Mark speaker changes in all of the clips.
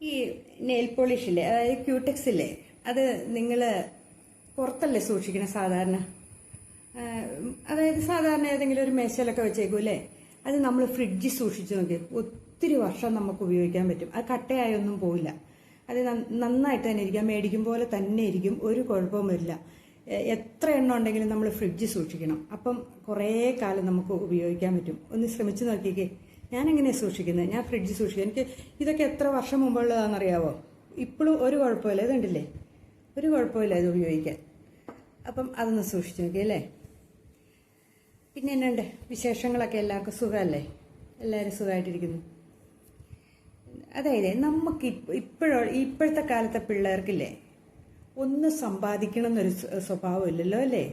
Speaker 1: ഈ നെയിൽ പോളിഷില്ലേ, അതായത് ക്യൂടെക്സ് ഇല്ലേ, അത് നിങ്ങൾ പുറത്തല്ലേ സൂക്ഷിക്കണം സാധാരണ. അതായത് സാധാരണ ഏതെങ്കിലും ഒരു മേശയിലൊക്കെ വെച്ചേക്കൂല്ലേ, അത് നമ്മൾ ഫ്രിഡ്ജിൽ സൂക്ഷിച്ച് നോക്കി ഒത്തിരി വർഷം നമുക്ക് ഉപയോഗിക്കാൻ പറ്റും. അത് കട്ടയായൊന്നും പോവില്ല. അത് നന്നായിട്ട് തന്നെ ഇരിക്കാം, മേടിക്കും പോലെ തന്നെ ഇരിക്കും, ഒരു കുഴപ്പവും വരില്ല. എത്ര എണ്ണം ഉണ്ടെങ്കിലും നമ്മൾ ഫ്രിഡ്ജിൽ സൂക്ഷിക്കണം. അപ്പം കുറേ കാലം നമുക്ക് ഉപയോഗിക്കാൻ പറ്റും. ഒന്ന് ശ്രമിച്ചു നോക്കിക്കേ. ഞാൻ എങ്ങനെയാണ് സൂക്ഷിക്കുന്നത്? ഞാൻ ഫ്രിഡ്ജിൽ സൂക്ഷിക്കും. എനിക്ക് ഇതൊക്കെ എത്ര വർഷം മുമ്പുള്ളതാണെന്നറിയാവോ? ഇപ്പോഴും ഒരു കുഴപ്പമില്ല. ഇതുണ്ടല്ലേ, ഒരു കുഴപ്പമില്ല ഇത് ഉപയോഗിക്കാൻ. അപ്പം അതൊന്ന് സൂക്ഷിച്ചു നോക്കി അല്ലേ. പിന്നെ എന്നുണ്ട് വിശേഷങ്ങളൊക്കെ? എല്ലാവർക്കും സുഖമല്ലേ? എല്ലാവരും സുഖമായിട്ടിരിക്കുന്നു. അതായത് നമുക്ക് ഇപ്പോഴത്തെ കാലത്തെ പിള്ളേർക്കില്ലേ, ഒന്ന് സമ്പാദിക്കണം എന്നൊരു സ്വഭാവം ഇല്ലല്ലോ അല്ലേ.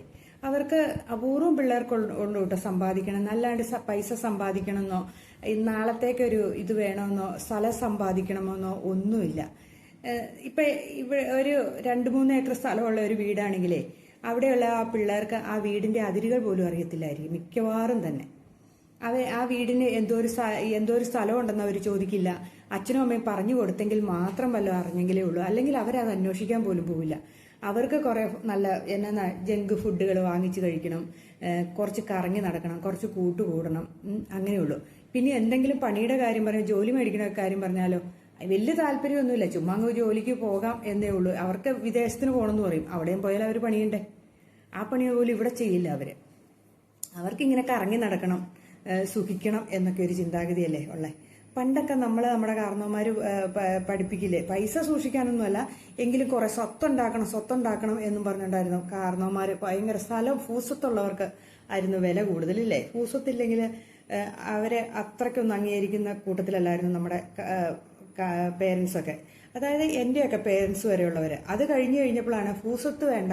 Speaker 1: അവർക്ക് അപൂർവം പിള്ളേർക്ക് ഉണ്ട് കേട്ടോ സമ്പാദിക്കണം. അല്ലാണ്ട് പൈസ സമ്പാദിക്കണമെന്നോ നാളത്തേക്കൊരു ഇത് വേണമെന്നോ സ്ഥലം സമ്പാദിക്കണമെന്നോ ഒന്നുമില്ല. ഇപ്പം ഇവിടെ ഒരു 2-3 ഏക്കർ സ്ഥലമുള്ള ഒരു വീടാണെങ്കിലേ അവിടെയുള്ള ആ പിള്ളേർക്ക് ആ വീടിന്റെ അതിരുകൾ പോലും അറിയത്തില്ലായിരിക്കും മിക്കവാറും തന്നെ. ആ വീടിന് എന്തോ ഒരു സ്ഥലം ഉണ്ടെന്ന് അവർ ചോദിക്കില്ല. അച്ഛനും അമ്മയും പറഞ്ഞു കൊടുത്തെങ്കിൽ മാത്രം വല്ലതും അറിഞ്ഞെങ്കിലേ ഉള്ളൂ. അല്ലെങ്കിൽ അവരത് അന്വേഷിക്കാൻ പോലും പോവില്ല. അവർക്ക് കുറെ നല്ല ജങ്ക് ഫുഡുകൾ വാങ്ങിച്ച് കഴിക്കണം, കുറച്ച് കറങ്ങി നടക്കണം, കുറച്ച് കൂട്ടുകൂടണം, അങ്ങനെയുള്ളൂ. പിന്നെ എന്തെങ്കിലും പണിയുടെ കാര്യം പറഞ്ഞാൽ, ജോലി മേടിക്കുന്ന കാര്യം പറഞ്ഞാലോ വലിയ താല്പര്യമൊന്നുമില്ല. ചുമ്മാ അങ്ങ് ജോലിക്ക് പോകാം എന്നേ ഉള്ളൂ. അവർക്ക് വിദേശത്തിന് പോകണമെന്ന് പറയും. അവിടെയും പോയാൽ അവർ പണിയുണ്ടേ. ആ പണി പോലും ഇവിടെ ചെയ്യില്ല അവര്. അവർക്കിങ്ങനെ കറങ്ങി നടക്കണം, സുഖിക്കണം എന്നൊക്കെ ഒരു ചിന്താഗതിയല്ലേ ഉള്ളേ. പണ്ടൊക്കെ നമ്മുടെ കാരണവന്മാർ പഠിപ്പിക്കില്ലേ, പൈസ സൂക്ഷിക്കാനൊന്നുമല്ല എങ്കിലും കുറെ സ്വത്തുണ്ടാക്കണം എന്നും പറഞ്ഞിട്ടുണ്ടായിരുന്നു കാരണവന്മാർ. ഭയങ്കര സ്ഥലം ഭൂസ്വത്തുള്ളവർക്ക് ആയിരുന്നു വില കൂടുതലില്ലേ. ഭൂസ്വത്തില്ലെങ്കിൽ അവരെ അത്രയ്ക്കൊന്നും അംഗീകരിക്കുന്ന കൂട്ടത്തിലല്ലായിരുന്നു നമ്മുടെ പേരൻസൊക്കെ. അതായത് എന്റെയൊക്കെ പേരൻസ് വരെയുള്ളവര്. അത് കഴിഞ്ഞപ്പോഴാണ് ഭൂസ്വത്ത് വേണ്ട,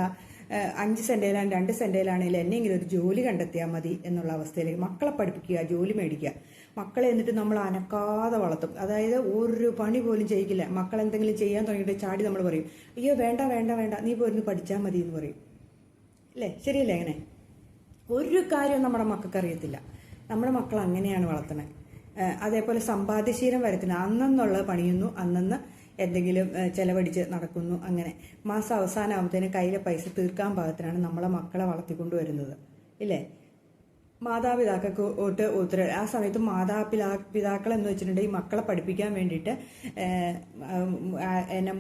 Speaker 1: 5 സെന്റിലാണ് 2 സെന്റിലാണെങ്കിലും എന്നെങ്കിലും ഒരു ജോലി കണ്ടെത്തിയാൽ മതി എന്നുള്ള അവസ്ഥയിലേക്ക്. മക്കളെ പഠിപ്പിക്കുക, ജോലി മേടിക്കുക. മക്കളെ എന്നിട്ട് നമ്മൾ അനക്കാതെ വളർത്തും. അതായത് ഒരു പണി പോലും ചെയ്യിക്കില്ല. മക്കൾ എന്തെങ്കിലും ചെയ്യാൻ തുടങ്ങിയിട്ട് ചാടി നമ്മൾ പറയും, അയ്യോ വേണ്ട വേണ്ട വേണ്ട, നീ പോയിരുന്നു പഠിച്ചാൽ മതി എന്ന് പറയും. അല്ലേ, ശരിയല്ലേ? അങ്ങനെ ഒരു കാര്യം നമ്മുടെ മക്കൾക്ക് അറിയത്തില്ല. നമ്മുടെ മക്കൾ അങ്ങനെയാണ് വളർത്തണത്. അതേപോലെ സമ്പാദ്യശീലം വരത്തില്ല. അന്നുള്ള പണിയുന്നു, അന്നന്ന് എന്തെങ്കിലും ചെലവടിച്ച് നടക്കുന്നു. അങ്ങനെ മാസം അവസാനമാകുമ്പത്തേന് കയ്യിലെ പൈസ തീർക്കാൻ പാകത്തിനാണ് നമ്മളെ മക്കളെ വളർത്തിക്കൊണ്ടുവരുന്നത് ഇല്ലേ. മാതാപിതാക്കൾക്ക് ഉത്തരവ്. ആ സമയത്ത് മാതാപിതാക്കൾ എന്ന് വെച്ചിട്ടുണ്ടെങ്കിൽ മക്കളെ പഠിപ്പിക്കാൻ വേണ്ടിയിട്ട്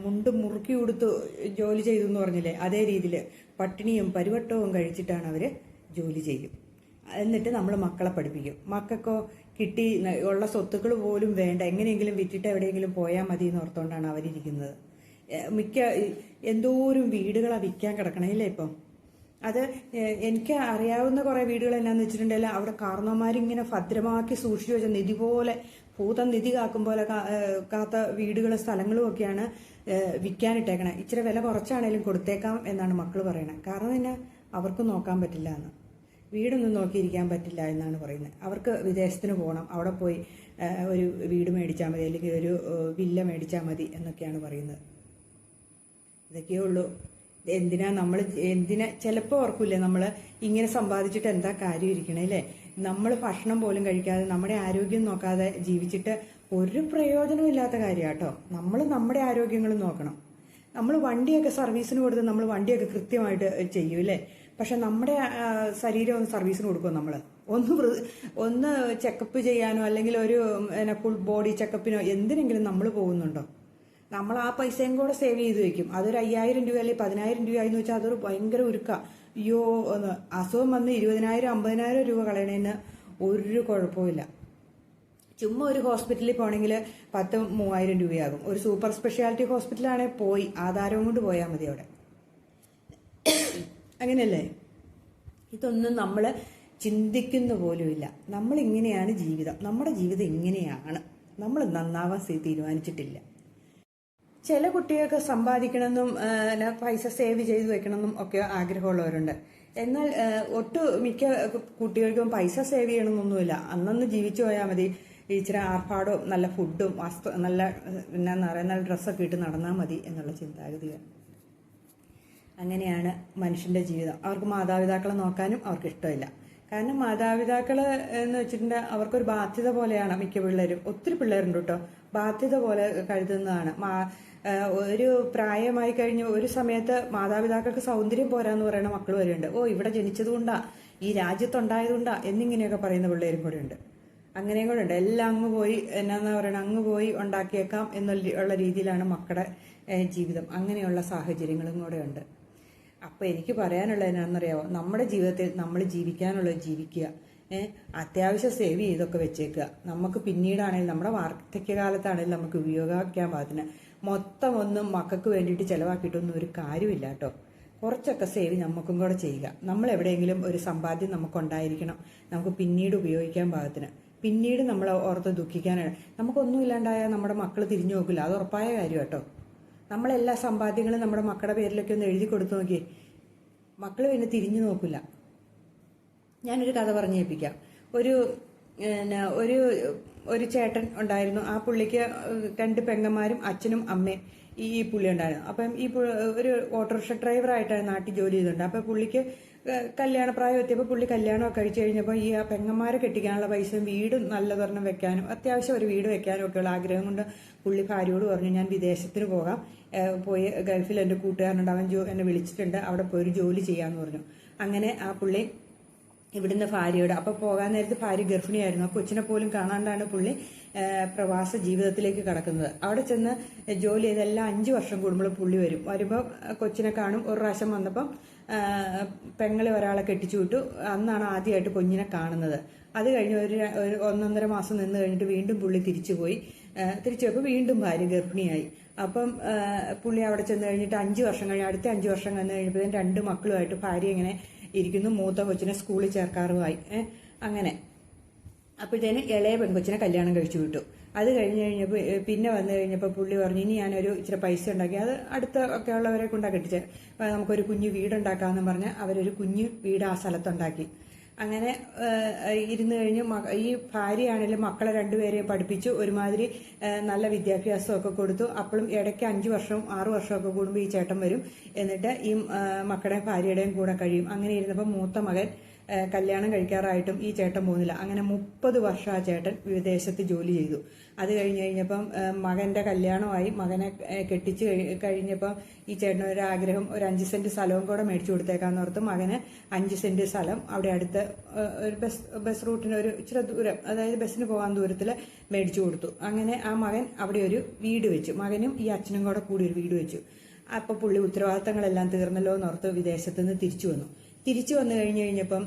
Speaker 1: മുണ്ട് മുറുക്കി കൊടുത്ത് ജോലി ചെയ്തു എന്ന് പറഞ്ഞില്ലേ, അതേ രീതിയിൽ പട്ടിണിയും പരിവട്ടവും കഴിച്ചിട്ടാണ് അവര് ജോലി ചെയ്യും. എന്നിട്ട് നമ്മൾ മക്കളെ പഠിപ്പിക്കും. മക്കൾക്കോ കിട്ടി ഉള്ള സ്വത്തുക്കൾ പോലും വേണ്ട, എങ്ങനെയെങ്കിലും വിറ്റിട്ട് എവിടെയെങ്കിലും പോയാൽ മതി എന്ന് ഓർത്തുകൊണ്ടാണ് അവരിയ്ക്കുന്നത്. എന്തോരം വീടുകളാണ് വിൽക്കാൻ കിടക്കണേല്ലേ ഇപ്പം. അത് എനിക്ക് അറിയാവുന്ന കുറെ വീടുകൾ എന്നാന്ന് വെച്ചിട്ടുണ്ടെങ്കിൽ അവിടെ കാരണവന്മാരിങ്ങനെ ഭദ്രമാക്കി സൂക്ഷിച്ചു വെച്ച നിധി പോലെ, ഭൂതം നിധി കാക്കും പോലെ കാത്ത വീടുകളും സ്ഥലങ്ങളും ഒക്കെയാണ് വിൽക്കാനിട്ടേക്കണേ. ഇച്ചിരി വില കുറച്ചാണേലും കൊടുത്തേക്കാം എന്നാണ് മക്കൾ പറയണത്. കാരണം തന്നെ അവർക്ക് നോക്കാൻ പറ്റില്ല എന്ന്, വീടൊന്നും നോക്കിയിരിക്കാൻ പറ്റില്ല എന്നാണ് പറയുന്നത്. അവർക്ക് വിദേശത്തിന് പോകണം, അവിടെ പോയി ഒരു വീട് മേടിച്ചാൽ മതി, അല്ലെങ്കിൽ ഒരു വില്ല മേടിച്ചാൽ മതി എന്നൊക്കെയാണ് പറയുന്നത്. ഇതൊക്കെയേ ഉള്ളൂ. എന്തിനാ ചിലപ്പോൾ ഓർക്കൂല്ലേ, നമ്മൾ ഇങ്ങനെ സമ്പാദിച്ചിട്ട് എന്താ കാര്യം ഇരിക്കണേ അല്ലേ. നമ്മൾ ഭക്ഷണം പോലും കഴിക്കാതെ നമ്മുടെ ആരോഗ്യം നോക്കാതെ ജീവിച്ചിട്ട് ഒരു പ്രയോജനമില്ലാത്ത കാര്യമാട്ടോ. നമ്മൾ നമ്മുടെ ആരോഗ്യങ്ങൾ നോക്കണം. നമ്മൾ വണ്ടിയൊക്കെ സർവീസിന് കൊടുത്ത് നമ്മൾ വണ്ടിയൊക്കെ കൃത്യമായിട്ട് ചെയ്യും അല്ലേ. പക്ഷെ നമ്മുടെ ശരീരം ഒന്ന് സർവീസിന് കൊടുക്കും. നമ്മൾ ഒന്ന് ചെക്കപ്പ് ചെയ്യാനോ അല്ലെങ്കിൽ ഒരു ഫുൾ ബോഡി ചെക്കപ്പിനോ എന്തിനെങ്കിലും നമ്മൾ പോകുന്നുണ്ടോ? നമ്മൾ ആ പൈസയും കൂടെ സേവ് ചെയ്ത് വെക്കും. അതൊരു 5000 രൂപ അല്ലെങ്കിൽ 10000 രൂപയെന്ന് വെച്ചാൽ അതൊരു ഭയങ്കര ഉരുക്ക. അയ്യോ, അസുഖം വന്ന് 20,000 50,000 രൂപ കളയണേന്ന് ഒരു കുഴപ്പമില്ല. ചുമ്മാ ഒരു ഹോസ്പിറ്റലിൽ പോകണമെങ്കിൽ 10,000-3000 രൂപയാകും. ഒരു സൂപ്പർ സ്പെഷ്യാലിറ്റി ഹോസ്പിറ്റലാണെങ്കിൽ പോയി ആധാരവും കൊണ്ട് പോയാൽ മതി അവിടെ. അങ്ങനെയല്ലേ? ഇതൊന്നും നമ്മൾ ചിന്തിക്കുന്ന പോലുമില്ല. നമ്മളിങ്ങനെയാണ് ജീവിതം, നമ്മുടെ ജീവിതം ഇങ്ങനെയാണ്. നമ്മൾ നന്നാവാൻ തീരുമാനിച്ചിട്ടില്ല. ചില കുട്ടികൾക്ക് സമ്പാദിക്കണമെന്നും പൈസ സേവ് ചെയ്ത് വെക്കണമെന്നും ഒക്കെ ആഗ്രഹമുള്ളവരുണ്ട്. എന്നാൽ മിക്ക കുട്ടികൾക്കും പൈസ സേവ് ചെയ്യണമെന്നൊന്നുമില്ല. അന്നന്ന് ജീവിച്ചു പോയാൽ മതി. ഇച്ചിരി ആർഭാടവും നല്ല ഫുഡും നല്ല നല്ല ഡ്രസ്സൊക്കെ ഇട്ട് നടന്നാൽ മതി എന്നുള്ള ചിന്താഗതിയാണ്. അങ്ങനെയാണ് മനുഷ്യന്റെ ജീവിതം. അവർക്ക് മാതാപിതാക്കളെ നോക്കാനും അവർക്ക് ഇഷ്ടമില്ല. കാരണം മാതാപിതാക്കള് എന്ന് വെച്ചിട്ടുണ്ടെങ്കിൽ അവർക്കൊരു ബാധ്യത പോലെയാണ് മിക്ക പിള്ളേരും. ഒത്തിരി പിള്ളേരുണ്ട് കേട്ടോ, ബാധ്യത പോലെ കരുതുന്നതാണ്. ഒരു പ്രായമായി കഴിഞ്ഞ് ഒരു സമയത്ത് മാതാപിതാക്കൾക്ക് സൗന്ദര്യം പോരാന്ന് പറയുന്ന മക്കൾ വരെയുണ്ട്. ഓ, ഇവിടെ ജനിച്ചതുകൊണ്ടാ, ഈ രാജ്യത്തുണ്ടായതുകൊണ്ടാ എന്നിങ്ങനെയൊക്കെ പറയുന്ന പിള്ളേരും കൂടെ ഉണ്ട്. അങ്ങനെയും കൂടെ ഉണ്ട്. എല്ലാം അങ്ങ് പോയി എന്നാന്ന് പറയണത്, അങ്ങ് പോയി ഉണ്ടാക്കിയേക്കാം എന്നുള്ള രീതിയിലാണ് മക്കളുടെ ജീവിതം. അങ്ങനെയുള്ള സാഹചര്യങ്ങളും കൂടെ ഉണ്ട്. അപ്പോൾ എനിക്ക് പറയാനുള്ളത് എന്നാണെന്നറിയാമോ, നമ്മുടെ ജീവിതത്തിൽ നമ്മൾ ജീവിക്കാനുള്ളത് ജീവിക്കുക. അത്യാവശ്യം സേവ് ചെയ്തൊക്കെ വെച്ചേക്കുക. നമുക്ക് പിന്നീടാണെങ്കിലും നമ്മുടെ വാർദ്ധക്യകാലത്താണെങ്കിലും നമുക്ക് ഉപയോഗിക്കാൻ പാകത്തിന് മൊത്തം ഒന്നും മക്കൾക്ക് വേണ്ടിയിട്ട് ചിലവാക്കിയിട്ടൊന്നും ഒരു കാര്യമില്ല കേട്ടോ. കുറച്ചൊക്കെ സേവ് നമുക്കും കൂടെ ചെയ്യുക. നമ്മൾ എവിടെയെങ്കിലും ഒരു സമ്പാദ്യം നമുക്കുണ്ടായിരിക്കണം, നമുക്ക് പിന്നീട് ഉപയോഗിക്കാൻ പാകത്തിന്. പിന്നീട് നമ്മൾ ഓർത്ത് ദുഃഖിക്കാനാണ്. നമുക്കൊന്നും ഇല്ലാണ്ടായാൽ നമ്മുടെ മക്കൾ തിരിഞ്ഞു നോക്കില്ല, അത് ഉറപ്പായ കാര്യം കേട്ടോ. നമ്മളെല്ലാ സമ്പാദ്യങ്ങളും നമ്മുടെ മക്കളുടെ പേരിലൊക്കെ ഒന്ന് എഴുതി കൊടുത്തു നോക്കിയേ, മക്കൾ പിന്നെ തിരിഞ്ഞു നോക്കില്ല. ഞാനൊരു കഥ പറഞ്ഞു കേൾപ്പിക്കാം. ഒരു ഒരു ഒരു ചേട്ടൻ ഉണ്ടായിരുന്നു. ആ പുള്ളിക്ക് 2 പെങ്ങന്മാരും അച്ഛനും അമ്മയും ഈ പുള്ളി ഉണ്ടായിരുന്നു. അപ്പം ഈ ഒരു ഓട്ടോറിക്ഷ ഡ്രൈവറായിട്ടാണ് നാട്ടിൽ ജോലി ചെയ്തിട്ടുണ്ട്. അപ്പം പുള്ളിക്ക് കല്യാണ പ്രായം എത്തിയപ്പോൾ പുള്ളി കല്യാണമൊക്കെ കഴിച്ചു കഴിഞ്ഞപ്പോൾ ഈ പെങ്ങന്മാരെ കെട്ടിക്കാനുള്ള പൈസയും വീടും നല്ലതൊരെണ്ണം വെക്കാനും അത്യാവശ്യം ഒരു വീട് വെക്കാനും ഒക്കെയുള്ള ആഗ്രഹം കൊണ്ട് പുള്ളി ഭാര്യയോട് പറഞ്ഞു, ഞാൻ വിദേശത്തിന് പോയി ഗൾഫിൽ എൻ്റെ കൂട്ടുകാരനുണ്ട്, അവൻ എന്നെ വിളിച്ചിട്ടുണ്ട്, അവിടെ പോയി ഒരു ജോലി ചെയ്യാമെന്ന് പറഞ്ഞു. അങ്ങനെ ആ പുള്ളി ഇവിടുന്ന് ഭാര്യയോട്, അപ്പോൾ പോകാൻ നേരത്ത് ഭാര്യ ഗർഭിണിയായിരുന്നു. ആ കൊച്ചിനെ പോലും കാണാണ്ടാണ് പുള്ളി പ്രവാസ ജീവിതത്തിലേക്ക് കടക്കുന്നത്. അവിടെ ചെന്ന് ജോലി ചെയ്തെല്ലാം 5 വർഷം കൂടുമ്പോൾ പുള്ളി വരുമ്പോൾ കൊച്ചിനെ കാണും. ഒരു പ്രാവശ്യം വന്നപ്പം പെങ്ങളെ ഒരാളെ കെട്ടിച്ചു വിട്ടു. അന്നാണ് ആദ്യമായിട്ട് കുഞ്ഞിനെ കാണുന്നത്. അത് കഴിഞ്ഞ് ഒരു 1.5 മാസം നിന്ന് കഴിഞ്ഞിട്ട് വീണ്ടും പുള്ളി തിരിച്ചു പോയപ്പോൾ വീണ്ടും ഭാര്യ ഗർഭിണിയായി. അപ്പം പുള്ളി അവിടെ ചെന്ന് കഴിഞ്ഞിട്ട് 5 വർഷം കഴിഞ്ഞ് അടുത്ത 5 വർഷം കഴിഞ്ഞ് കഴിഞ്ഞപ്പോഴത്തേക്കും 2 മക്കളുമായിട്ട് ഭാര്യ ഇങ്ങനെ ഇരിക്കുന്നു. മൂത്ത കൊച്ചിനെ സ്കൂളിൽ ചേർക്കാറുമായി. അങ്ങനെ അപ്പോഴത്തേന് ഇളയ പെൺകൊച്ചിനെ കല്യാണം കഴിച്ചു വിട്ടു. അത് കഴിഞ്ഞപ്പോൾ പിന്നെ വന്നു കഴിഞ്ഞപ്പോൾ പുള്ളി പറഞ്ഞു, ഇനി ഞാനൊരു ഇച്ചിരി പൈസ ഉണ്ടാക്കി അത് അടുത്ത ഒക്കെ ഉള്ളവരെ കൊണ്ടാണ് കെട്ടിച്ചത്, നമുക്കൊരു കുഞ്ഞു വീടുണ്ടാക്കാമെന്ന് പറഞ്ഞ് അവരൊരു കുഞ്ഞു വീട് ആ സ്ഥലത്തുണ്ടാക്കി. അങ്ങനെ ഇരുന്ന് കഴിഞ്ഞ് ഈ ഭാര്യയാണെങ്കിലും മക്കളെ 2 പേരെയും പഠിപ്പിച്ചു, ഒരുമാതിരി നല്ല വിദ്യാഭ്യാസമൊക്കെ കൊടുത്തു. അപ്പോഴും ഇടയ്ക്ക് 5 വർഷവും 6 വർഷമൊക്കെ കൂടുമ്പോൾ ഈ ചേട്ടൻ വരും. എന്നിട്ട് ഈ മക്കളുടെയും ഭാര്യയുടെയും കൂടെ കഴിയും. അങ്ങനെ ഇരുന്നപ്പോൾ മൂത്ത മകൻ കല്യാണം കഴിക്കാറായിട്ടും ഈ ചേട്ടൻ പോകുന്നില്ല. അങ്ങനെ 30 വർഷം ആ ചേട്ടൻ വിദേശത്ത് ജോലി ചെയ്തു. അത് കഴിഞ്ഞപ്പം മകന്റെ കല്യാണമായി, മകനെ കെട്ടിച്ച് കഴിഞ്ഞപ്പം ഈ ചേട്ടന് ഒരു ആഗ്രഹം, ഒരു 5 സെന്റ് സ്ഥലവും കൂടെ മേടിച്ചു കൊടുത്തേക്കാന്ന് ഓർത്ത് മകന് 5 സെന്റ് സ്ഥലം അവിടെ അടുത്ത് ഒരു ബസ് റൂട്ടിന് ഒരു ഇച്ചിരി ദൂരം, അതായത് ബസ്സിന് പോകാൻ ദൂരത്തിൽ മേടിച്ചു കൊടുത്തു. അങ്ങനെ ആ മകൻ അവിടെ ഒരു വീട് വെച്ചു. മകനും ഈ അച്ഛനും കൂടി ഒരു വീട് വെച്ചു. അപ്പൊ പുള്ളി ഉത്തരവാദിത്തങ്ങളെല്ലാം തീർന്നല്ലോ എന്നോർത്ത് വിദേശത്ത് നിന്ന് തിരിച്ചു വന്നു കഴിഞ്ഞപ്പം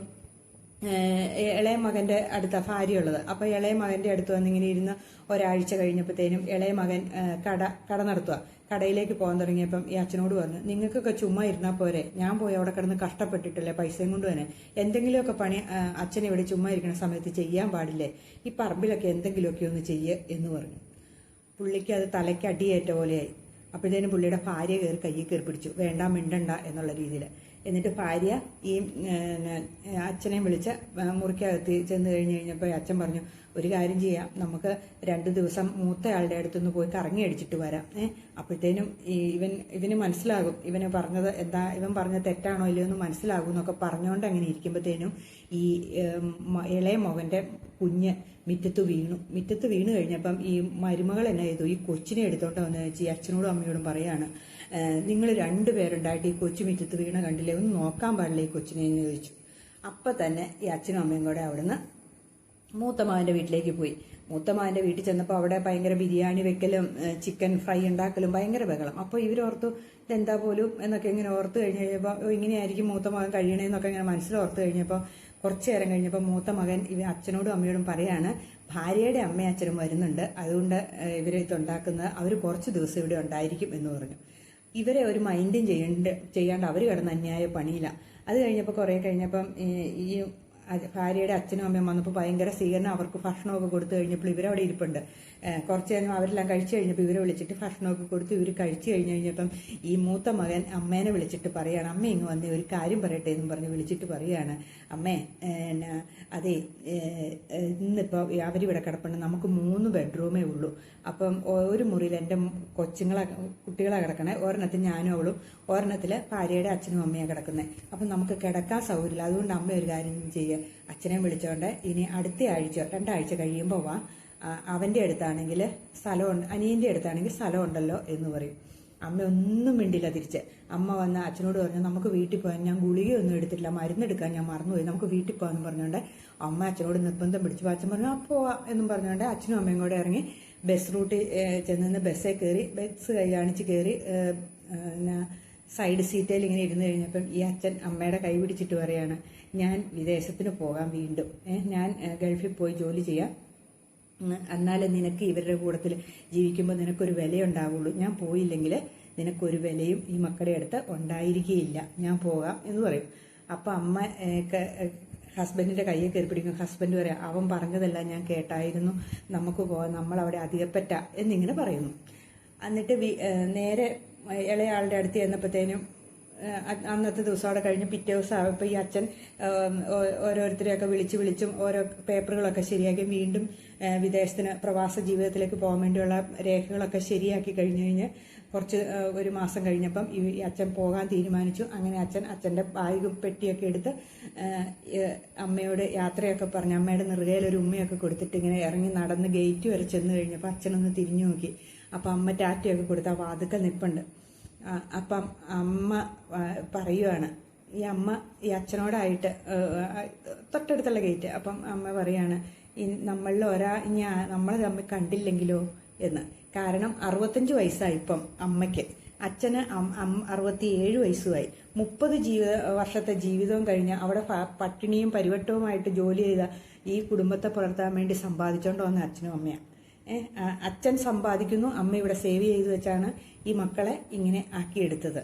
Speaker 1: ഇളയ മകന്റെ അടുത്ത ഭാര്യയുള്ളത്. അപ്പൊ ഇളയ മകന്റെ അടുത്ത് വന്നിങ്ങനെ ഇരുന്ന് ഒരാഴ്ച കഴിഞ്ഞപ്പോഴത്തേനും ഇളയ മകൻ കട നടത്തുക. കടയിലേക്ക് പോകാൻ തുടങ്ങിയപ്പം ഈ അച്ഛനോട് പറഞ്ഞു, നിങ്ങൾക്കൊക്കെ ചുമ്മാ ഇരുന്നാൽ പോരെ, ഞാൻ പോയി അവിടെ കിടന്ന് കഷ്ടപ്പെട്ടിട്ടില്ലേ പൈസയും കൊണ്ട് തന്നെ, എന്തെങ്കിലുമൊക്കെ പണി അച്ഛൻ ഇവിടെ ചുമ്മാ ഇരിക്കുന്ന സമയത്ത് ചെയ്യാൻ പാടില്ലേ, ഈ പറമ്പിലൊക്കെ എന്തെങ്കിലുമൊക്കെ ഒന്ന് ചെയ്യ് എന്ന് പറഞ്ഞു. പുള്ളിക്ക് അത് തലയ്ക്ക് അടിയേറ്റ പോലെയായി. അപ്പോഴത്തേനും പുള്ളിയുടെ ഭാര്യ കയ്യിൽ കയറി പിടിച്ചു, വേണ്ട മിണ്ടണ്ട എന്നുള്ള രീതിയിൽ. എന്നിട്ട് ഭാര്യ ഈ അച്ഛനെയും വിളിച്ച് മുറിക്കകത്ത് ചെന്ന് കഴിഞ്ഞപ്പോൾ അച്ഛൻ പറഞ്ഞു, ഒരു കാര്യം ചെയ്യാം, നമുക്ക് 2 ദിവസം മൂത്തയാളുടെ അടുത്തുനിന്ന് പോയി കറങ്ങി അടിച്ചിട്ട് വരാം. അപ്പോഴത്തേനും ഇവന് മനസ്സിലാകും ഇവൻ പറഞ്ഞത് തെറ്റാണോ ഇല്ലയോ എന്ന് മനസ്സിലാകും എന്നൊക്കെ പറഞ്ഞുകൊണ്ട് അങ്ങനെ ഇരിക്കുമ്പോഴത്തേനും ഈ ഇളയ മകന്റെ കുഞ്ഞ് മുറ്റത്ത് വീണു കഴിഞ്ഞപ്പം ഈ മരുമകൾ എന്നെ ചെയ്തു, ഈ കൊച്ചിനെ എടുത്തോണ്ട് വന്ന് വെച്ച് ഈ അച്ഛനോടും അമ്മയോടും പറയാണ്, നിങ്ങൾ 2 പേരുണ്ടായിട്ട് ഈ കൊച്ചു മുറ്റത്ത് വീണ കണ്ടില്ലേ, ഒന്ന് നോക്കാൻ പാടില്ല ഈ കൊച്ചിനെ എന്ന് ചോദിച്ചു. അപ്പം തന്നെ ഈ അച്ഛനും അമ്മയും കൂടെ അവിടുന്ന് മൂത്തമാവന്റെ വീട്ടിലേക്ക് പോയി. മൂത്തമാവന്റെ വീട്ടിൽ ചെന്നപ്പോൾ അവിടെ ഭയങ്കര ബിരിയാണി വെക്കലും ചിക്കൻ ഫ്രൈ ഉണ്ടാക്കലും ഭയങ്കര ബഹളം. അപ്പോൾ ഇവരോർത്തു ഇതെന്താ പോലും എന്നൊക്കെ ഇങ്ങനെ ഓർത്ത് കഴിഞ്ഞപ്പോൾ ഇങ്ങനെയായിരിക്കും മൂത്ത മകൻ കഴിയണേന്നൊക്കെ ഇങ്ങനെ മനസ്സിലോർത്ത് കഴിഞ്ഞപ്പോൾ കുറച്ചു നേരം കഴിഞ്ഞപ്പോൾ മൂത്ത മകൻ അച്ഛനോടും അമ്മയോടും പറയാണ്, ഭാര്യയുടെ അമ്മയും അച്ഛനും വരുന്നുണ്ട്, അതുകൊണ്ട് ഇവരെ ഇതുണ്ടാക്കുന്നത് അവർ കുറച്ച് ദിവസം ഇവിടെ ഉണ്ടായിരിക്കും എന്ന് പറഞ്ഞു. ഇവരെ ഒരു മൈൻഡും ചെയ്യാണ്ട് അവർ കിടന്ന് അന്യായ പണിയില്ല. അത് കഴിഞ്ഞപ്പോൾ കുറേ കഴിഞ്ഞപ്പം ഈ ഭാര്യയുടെ അച്ഛനും അമ്മയും വന്നപ്പോൾ ഭയങ്കര സ്വീകരണം, അവർക്ക് ഭക്ഷണമൊക്കെ കൊടുത്തു കഴിഞ്ഞപ്പോൾ ഇവരവിടെ ഇരിപ്പുണ്ട്. കുറച്ച് നേരം അവരെല്ലാം കഴിച്ചു കഴിഞ്ഞപ്പോൾ ഇവരെ വിളിച്ചിട്ട് ഭക്ഷണമൊക്കെ കൊടുത്ത് ഇവർ കഴിച്ചു കഴിഞ്ഞപ്പം ഈ മൂത്ത മകൻ അമ്മേനെ വിളിച്ചിട്ട് പറയാണ്, അമ്മ ഇങ്ങ് വന്നേ ഒരു കാര്യം പറയട്ടെ എന്നും പറഞ്ഞ് വിളിച്ചിട്ട് പറയാണ്, അമ്മേ അതെ, ഇന്നിപ്പോൾ അവരിവിടെ കിടപ്പുണ്ട്. നമുക്ക് 3 ബെഡ്റൂമേ ഉള്ളൂ. അപ്പം ഒരു മുറിയിൽ എൻ്റെ കുട്ടികളെ കിടക്കണേ, ഒരെണ്ണത്തിൽ ഞാനും അവളും, ഒരെണ്ണത്തിൽ ഭാര്യയുടെ അച്ഛനും അമ്മയാണ് കിടക്കുന്നത്. അപ്പം നമുക്ക് കിടക്കാൻ സൗകര്യമില്ല. അതുകൊണ്ട് അമ്മ ഒരു കാര്യം ചെയ്യുക, അച്ഛനെ വിളിച്ചോണ്ട് ഇനി അടുത്ത ആഴ്ച 2 ആഴ്ച കഴിയുമ്പോൾ വാ, അവൻ്റെ അടുത്താണെങ്കിൽ സ്ഥലമുണ്ട്, അനിയൻ്റെ അടുത്താണെങ്കിൽ സ്ഥലമുണ്ടല്ലോ എന്ന് പറയും. അമ്മ ഒന്നും മിണ്ടില്ല തിരിച്ച്. അമ്മ വന്ന് അച്ഛനോട് പറഞ്ഞു, നമുക്ക് വീട്ടിൽ പോകാൻ, ഞാൻ ഗുളികയൊന്നും എടുത്തിട്ടില്ല, മരുന്നെടുക്കാൻ ഞാൻ മറന്നുപോയി, നമുക്ക് വീട്ടിൽ പോകാമെന്ന് പറഞ്ഞുകൊണ്ട് അമ്മ അച്ഛനോട് നിർബന്ധം പിടിച്ചു. അച്ഛൻ പറഞ്ഞു ആ പോവാം എന്നും പറഞ്ഞുകൊണ്ട് അച്ഛനും അമ്മയും കൂടെ ഇറങ്ങി ബസ് റൂട്ടിൽ ചെന്ന് ബസ്സിൽ കയറി, ബസ് കൈ കാണിച്ച് കയറി പിന്നെ സൈഡ് സീറ്റയിൽ ഇങ്ങനെ ഇരുന്ന് കഴിഞ്ഞപ്പം ഈ അച്ഛൻ അമ്മയുടെ കൈ പിടിച്ചിട്ട് പറയാണ്, ഞാൻ വിദേശത്തിന് പോകാം വീണ്ടും, ഞാൻ ഗൾഫിൽ പോയി ജോലി ചെയ്യാം, എന്നാലേ നിനക്ക് ഇവരുടെ കൂട്ടത്തിൽ ജീവിക്കുമ്പോൾ നിനക്കൊരു വിലയുണ്ടാവുള്ളൂ, ഞാൻ പോയില്ലെങ്കിൽ നിനക്കൊരു വിലയും ഈ മക്കളുടെ അടുത്ത് ഉണ്ടായിരിക്കുകയില്ല, ഞാൻ പോകാം എന്ന് പറയും. അപ്പം അമ്മ ഹസ്ബൻഡിൻ്റെ കയ്യിൽ കയറി പിടിക്കും. ഹസ്ബൻഡ് പറയാം, അവൻ പറഞ്ഞതെല്ലാം ഞാൻ കേട്ടായിരുന്നു, നമുക്ക് പോകാം, നമ്മളവിടെ അധികപ്പറ്റ എന്നിങ്ങനെ പറയുന്നു. എന്നിട്ട് നേരെ ഇളയാളുടെ അടുത്ത് ചെന്നപ്പോഴത്തേനും അന്നത്തെ ദിവസം അവിടെ കഴിഞ്ഞ് പിറ്റേ ദിവസം ആയപ്പോൾ ഈ അച്ഛൻ ഓരോരുത്തരെയൊക്കെ വിളിച്ചും ഓരോ പേപ്പറുകളൊക്കെ ശരിയാക്കി വീണ്ടും വിദേശത്തിന് പ്രവാസ ജീവിതത്തിലേക്ക് പോകാൻ വേണ്ടിയുള്ള രേഖകളൊക്കെ ശരിയാക്കി കഴിഞ്ഞ് ഒരു മാസം കഴിഞ്ഞപ്പം ഈ അച്ഛൻ പോകാൻ തീരുമാനിച്ചു. അങ്ങനെ അച്ഛൻ്റെ ബാഗ് പെട്ടിയൊക്കെ എടുത്ത് അമ്മയോട് യാത്രയൊക്കെ പറഞ്ഞ് അമ്മയുടെ നെറുകയിലൊരു ഉമ്മയൊക്കെ കൊടുത്തിട്ട് ഇങ്ങനെ ഇറങ്ങി നടന്ന് ഗേറ്റ് വരെ ചെന്ന് കഴിഞ്ഞപ്പോൾ അച്ഛനൊന്ന് തിരിഞ്ഞു നോക്കി. അപ്പം അമ്മ ടാറ്റയൊക്കെ കൊടുത്ത് ആ വാതുക്കൽ നിൽപ്പുണ്ട്. അപ്പം അമ്മ പറയുവാണ്, ഈ അച്ഛനോടായിട്ട് തൊട്ടടുത്തുള്ള ഗേറ്റ്. അപ്പം അമ്മ പറയാണ്, നമ്മളിൽ നമ്മളെ തമ്മിൽ കണ്ടില്ലെങ്കിലോ എന്ന്. കാരണം 65 വയസ്സായി ഇപ്പം അമ്മയ്ക്ക്, അച്ഛന് 67 വയസ്സുമായി. 30 വർഷത്തെ ജീവിതവും കഴിഞ്ഞ് അവിടെ പട്ടിണിയും പരിവട്ടവുമായിട്ട് ജോലി ചെയ്ത ഈ കുടുംബത്തെ പുലർത്താൻ വേണ്ടി സമ്പാദിച്ചോണ്ട് വന്ന അച്ഛനും അമ്മയാണ്. അച്ഛൻ സമ്പാദിക്കുന്നു, അമ്മ ഇവിടെ സേവ് ചെയ്ത് വെച്ചാണ് ഈ മക്കളെ ഇങ്ങനെ ആക്കിയെടുത്തത്.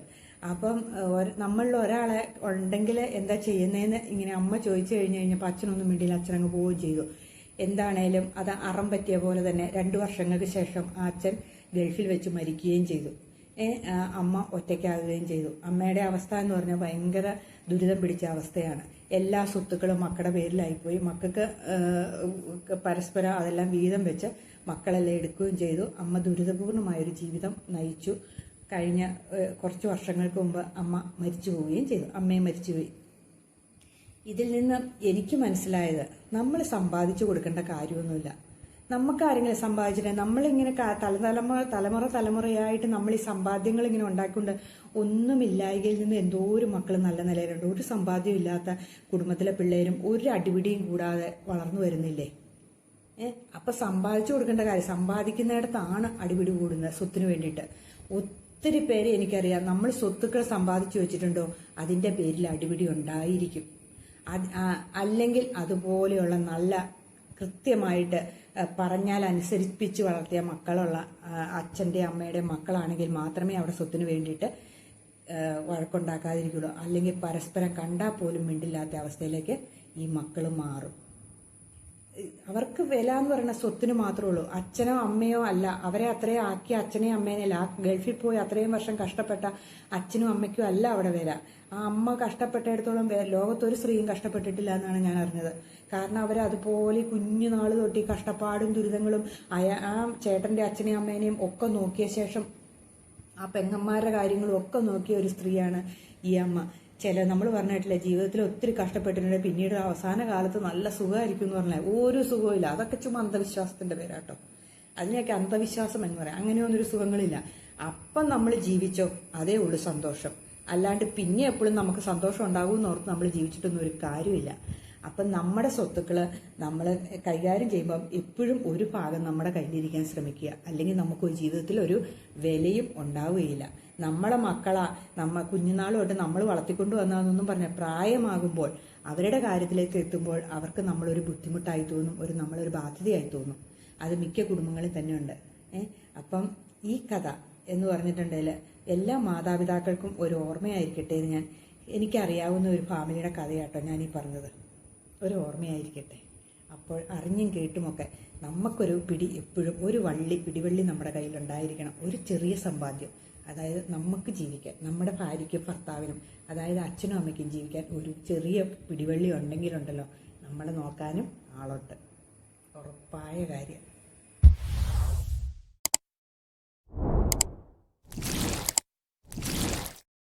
Speaker 1: അപ്പം നമ്മളിൽ ഒരാളെ ഉണ്ടെങ്കിൽ എന്താ ചെയ്യുന്നതെന്ന് ഇങ്ങനെ അമ്മ ചോദിച്ചു കഴിഞ്ഞപ്പോൾ അച്ഛനൊന്നും മിണ്ടിയില്ല, അച്ഛനങ്ങ് പോവുകയും ചെയ്തു. എന്താണേലും അത് അറം പറ്റിയ പോലെ തന്നെ 2 വർഷങ്ങൾക്ക് ശേഷം ആ അച്ഛൻ ഗൾഫിൽ വെച്ച് മരിക്കുകയും ചെയ്തു. അമ്മ ഒറ്റയ്ക്കാകുകയും ചെയ്തു. അമ്മയുടെ അവസ്ഥ എന്ന് പറഞ്ഞാൽ ഭയങ്കര ദുരിതം പിടിച്ച അവസ്ഥയാണ്. എല്ലാ സ്വത്തുക്കളും മക്കളുടെ പേരിലായിപ്പോയി. മക്കൾക്ക് പരസ്പരം അതെല്ലാം വീതം വെച്ച് മക്കളെല്ലാം എടുക്കുകയും ചെയ്തു. അമ്മ ദുരിതപൂർണമായൊരു ജീവിതം നയിച്ചു. കഴിഞ്ഞ കുറച്ച് വർഷങ്ങൾക്ക് മുമ്പ് അമ്മ മരിച്ചു പോവുകയും ചെയ്തു. അമ്മയും മരിച്ചുപോയി. ഇതിൽ നിന്ന് എനിക്ക് മനസ്സിലായത്, നമ്മൾ സമ്പാദിച്ചു കൊടുക്കേണ്ട കാര്യമൊന്നുമില്ല. നമുക്ക് ആരെങ്കിലും സമ്പാദിച്ചിട്ട് നമ്മളിങ്ങനെ തലമുറയായിട്ട് നമ്മൾ ഈ സമ്പാദ്യങ്ങൾ ഇങ്ങനെ ഉണ്ടാക്കിക്കൊണ്ട് ഒന്നുമില്ലായ്കയിൽ നിന്ന് എന്തോ ഒരു മക്കൾ നല്ല നിലയിലുണ്ട്. ഒരു സമ്പാദ്യം ഇല്ലാത്ത കുടുംബത്തിലെ പിള്ളേരും ഒരു അടിപിടിയും കൂടാതെ വളർന്നു വരുന്നില്ലേ? അപ്പം സമ്പാദിച്ചു കൊടുക്കേണ്ട കാര്യം, സമ്പാദിക്കുന്നിടത്താണ് അടിപിടി കൂടുന്നത് സ്വത്തിന് വേണ്ടിയിട്ട്. ഒത്തിരി പേര് എനിക്കറിയാം, നമ്മൾ സ്വത്തുക്കൾ സമ്പാദിച്ചു വെച്ചിട്ടുണ്ടോ അതിൻ്റെ പേരിൽ അടിപിടി ഉണ്ടായിരിക്കും. അല്ലെങ്കിൽ അതുപോലെയുള്ള നല്ല കൃത്യമായിട്ട് പറഞ്ഞാൽ അനുസരിപ്പിച്ച് വളർത്തിയ മക്കളുള്ള അച്ഛൻ്റെ അമ്മയുടെ മക്കളാണെങ്കിൽ മാത്രമേ അവിടെ സ്വത്തിന് വേണ്ടിയിട്ട് വഴക്കുണ്ടാക്കാതിരിക്കുള്ളൂ. അല്ലെങ്കിൽ പരസ്പരം കണ്ടാൽ പോലും മിണ്ടില്ലാത്ത അവസ്ഥയിലേക്ക് ഈ മക്കൾ മാറും. അവർക്ക് വില എന്ന് പറയുന്ന സ്വത്തിന് മാത്രമേ ഉള്ളൂ. അച്ഛനോ അമ്മയോ അല്ല. അവരെ അത്രയും ആക്കിയ അച്ഛനെയും അമ്മേനല്ല. ആ ഗൾഫിൽ പോയി അത്രയും വർഷം കഷ്ടപ്പെട്ട അച്ഛനും അമ്മയ്ക്കും അല്ല അവിടെ വില. ആ അമ്മ കഷ്ടപ്പെട്ടിടത്തോളം ലോകത്തൊരു സ്ത്രീയും കഷ്ടപ്പെട്ടിട്ടില്ല എന്നാണ് ഞാൻ അറിഞ്ഞത്. കാരണം അവർ അതുപോലെ കുഞ്ഞുനാൾ തൊട്ട് കഷ്ടപ്പാടും ദുരിതങ്ങളും ആ ചേട്ടൻ്റെ അച്ഛനെയും അമ്മേനെയും ഒക്കെ നോക്കിയ ശേഷം ആ പെങ്ങന്മാരുടെ കാര്യങ്ങളും ഒക്കെ നോക്കിയ ഒരു സ്ത്രീയാണ് ഈ അമ്മ. നമ്മൾ പറഞ്ഞിട്ടില്ല, ജീവിതത്തിൽ ഒത്തിരി കഷ്ടപ്പെട്ടിട്ടുണ്ട്, പിന്നീട് അവസാന കാലത്ത് നല്ല സുഖമായിരിക്കും എന്ന് പറഞ്ഞാൽ ഒരു സുഖവും ഇല്ല. അതൊക്കെ ചുമ്മാ അന്ധവിശ്വാസത്തിന്റെ പേരാട്ടോ. അതിനെയൊക്കെ അന്ധവിശ്വാസം എന്ന് പറയാം. അങ്ങനെയൊന്നൊരു സുഖങ്ങളില്ല. അപ്പം നമ്മൾ ജീവിച്ചോ അതേ ഉള്ളൂ സന്തോഷം. അല്ലാണ്ട് പിന്നെ എപ്പോഴും നമുക്ക് സന്തോഷം ഉണ്ടാകുമെന്ന് ഓർത്ത് നമ്മൾ ജീവിച്ചിട്ടൊന്നും ഒരു കാര്യമില്ല. അപ്പം നമ്മുടെ സ്വത്തുക്കൾ നമ്മൾ കൈകാര്യം ചെയ്യുമ്പം എപ്പോഴും ഒരു ഭാഗം നമ്മുടെ കയ്യിലിരിക്കാൻ ശ്രമിക്കുക. അല്ലെങ്കിൽ നമുക്കൊരു ജീവിതത്തിൽ ഒരു വിലയും ഉണ്ടാവുകയില്ല. നമ്മളെ മക്കളാ കുഞ്ഞുനാൾ തൊട്ട് നമ്മൾ വളർത്തിക്കൊണ്ടു വന്നതെന്നൊന്നും പറഞ്ഞാൽ പ്രായമാകുമ്പോൾ അവരുടെ കാര്യത്തിലേക്ക് എത്തുമ്പോൾ അവർക്ക് നമ്മളൊരു ബുദ്ധിമുട്ടായി തോന്നും, നമ്മളൊരു ബാധ്യതയായി തോന്നും. അത് മിക്ക കുടുംബങ്ങളിൽ തന്നെയുണ്ട്. അപ്പം ഈ കഥ എന്ന് പറഞ്ഞിട്ടുണ്ടെങ്കിൽ എല്ലാ മാതാപിതാക്കൾക്കും ഒരു ഓർമ്മയായിരിക്കട്ടെ എന്ന് എനിക്കറിയാവുന്ന ഒരു ഫാമിലിയുടെ കഥയാട്ടോ ഞാനീ പറഞ്ഞത്. ഒരു ഓർമ്മയായിരിക്കട്ടെ. അപ്പോൾ അറിഞ്ഞും കേട്ടുമൊക്കെ നമുക്കൊരു എപ്പോഴും ഒരു പിടിവള്ളി നമ്മുടെ കയ്യിലുണ്ടായിരിക്കണം. ഒരു ചെറിയ സമ്പാദ്യം, അതായത് നമുക്ക് ജീവിക്കാൻ, നമ്മുടെ ഭാര്യയ്ക്കും ഭർത്താവിനും, അതായത് അച്ഛനും അമ്മയ്ക്കും ജീവിക്കാൻ ഒരു ചെറിയ പിടിവള്ളി ഉണ്ടെങ്കിലുണ്ടല്ലോ നമ്മളെ നോക്കാനും ആളുണ്ട്. ഉറപ്പായ കാര്യം.